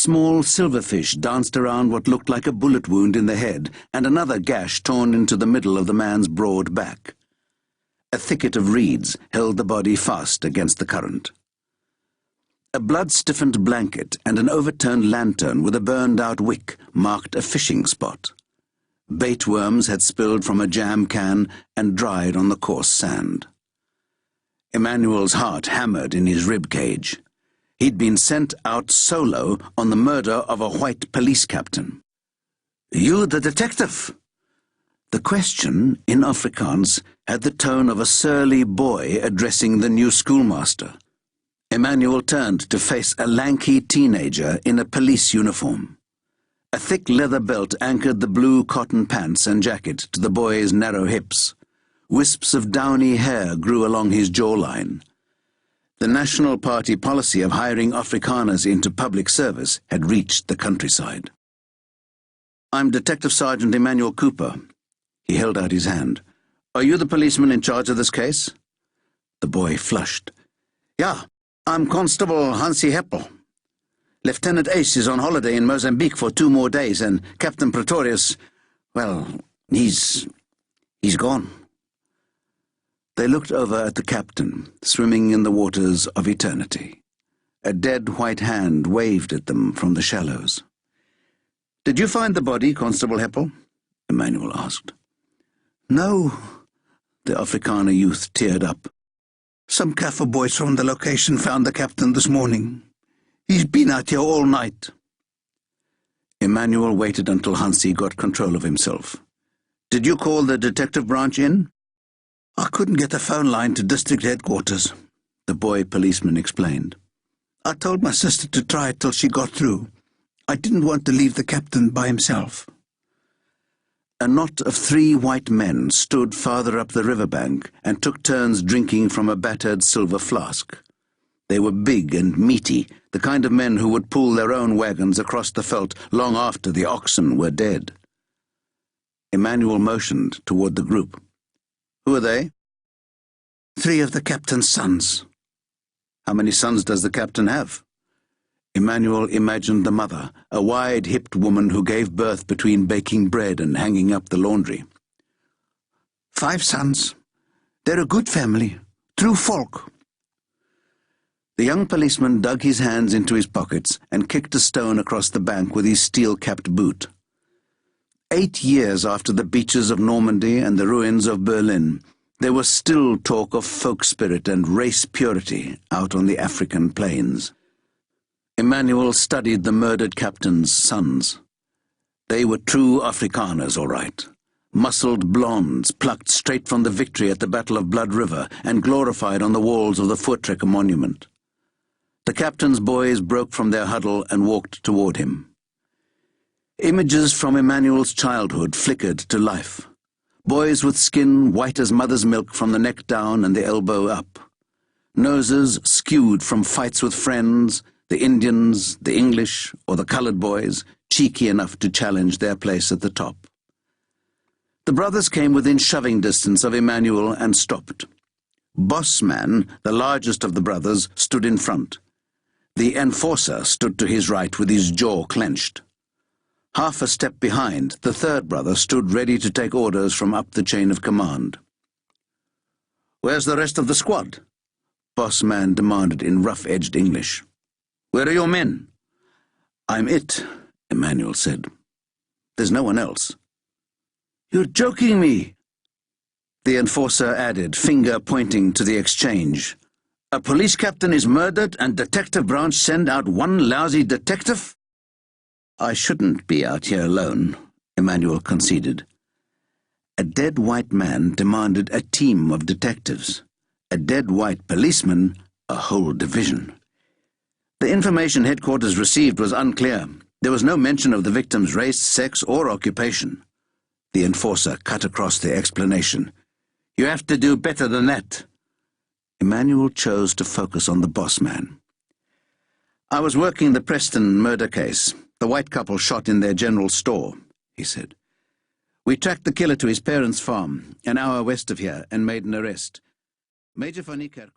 small silverfish danced around what looked like a bullet wound in the head and another gash torn into the middle of the man's broad back. A thicket of reeds held the body fast against the current. A blood-stiffened blanket and an overturned lantern with a burned-out wick marked a fishing spot. Bait worms had spilled from a jam can and dried on the coarse sand. Emmanuel's heart hammered in his rib cage. He'd been sent out solo on the murder of a white police captain. "You the detective?" The question, in Afrikaans, had the tone of a surly boy addressing the new schoolmaster. Emmanuel turned to face a lanky teenager in a police uniform. A thick leather belt anchored the blue cotton pants and jacket to the boy's narrow hips. Wisps of downy hair grew along his jawline. The National Party policy of hiring Afrikaners into public service had reached the countryside. "I'm Detective Sergeant Emmanuel Cooper." He held out his hand. "Are you the policeman in charge of this case?" The boy flushed. "Yeah, I'm Constable Hansi Heppel. Lieutenant Ace is on holiday in Mozambique for 2 more days, and Captain Pretorius, well, he's gone." They looked over at the captain, swimming in the waters of eternity. A dead white hand waved at them from the shallows. "Did you find the body, Constable Heppel?" Emmanuel asked. "No," the Afrikaner youth teared up. "Some Kaffir boys from the location found the captain this morning. He's been out here all night." Emmanuel waited until Hansi got control of himself. "Did you call the detective branch in?" "I couldn't get a phone line to district headquarters," the boy policeman explained. "I told my sister to try it till she got through. I didn't want to leave the captain by himself." A knot of 3 white men stood farther up the riverbank and took turns drinking from a battered silver flask. They were big and meaty, the kind of men who would pull their own wagons across the veldt long after the oxen were dead. Emmanuel motioned toward the group. "Who are they?" 3 of the captain's sons." "How many sons does the captain have?" Emmanuel imagined the mother, a wide-hipped woman who gave birth between baking bread and hanging up the laundry. 5 sons. They're a good family, true folk." The young policeman dug his hands into his pockets and kicked a stone across the bank with his steel-capped boot. 8 years after the beaches of Normandy and the ruins of Berlin, there was still talk of folk spirit and race purity out on the African plains. Emmanuel studied the murdered captain's sons. They were true Afrikaners, all right. Muscled blondes plucked straight from the victory at the Battle of Blood River and glorified on the walls of the Voortrekker Monument. The captain's boys broke from their huddle and walked toward him. Images from Emmanuel's childhood flickered to life. Boys with skin white as mother's milk from the neck down and the elbow up. Noses skewed from fights with friends, the Indians, the English, or the colored boys, cheeky enough to challenge their place at the top. The brothers came within shoving distance of Emmanuel and stopped. Bossman, the largest of the brothers, stood in front. The enforcer stood to his right with his jaw clenched. Half a step behind, the 3rd brother stood ready to take orders from up the chain of command. "Where's the rest of the squad?" Bossman demanded in rough-edged English. "Where are your men?" "I'm it," Emmanuel said. "There's no one else." "You're joking me," the enforcer added, finger pointing to the exchange. "A police captain is murdered and detective branch send out 1 lousy detective?" "I shouldn't be out here alone," Emmanuel conceded. A dead white man demanded a team of detectives. A dead white policeman, a whole division. The information headquarters received was unclear. There was no mention of the victim's race, sex, or occupation. The enforcer cut across the explanation. "You have to do better than that." Emmanuel chose to focus on the boss man. "I was working the Preston murder case. The white couple shot in their general store," he said. "We tracked the killer to his parents' farm, an hour west of here, and made an arrest. Major van Niekerk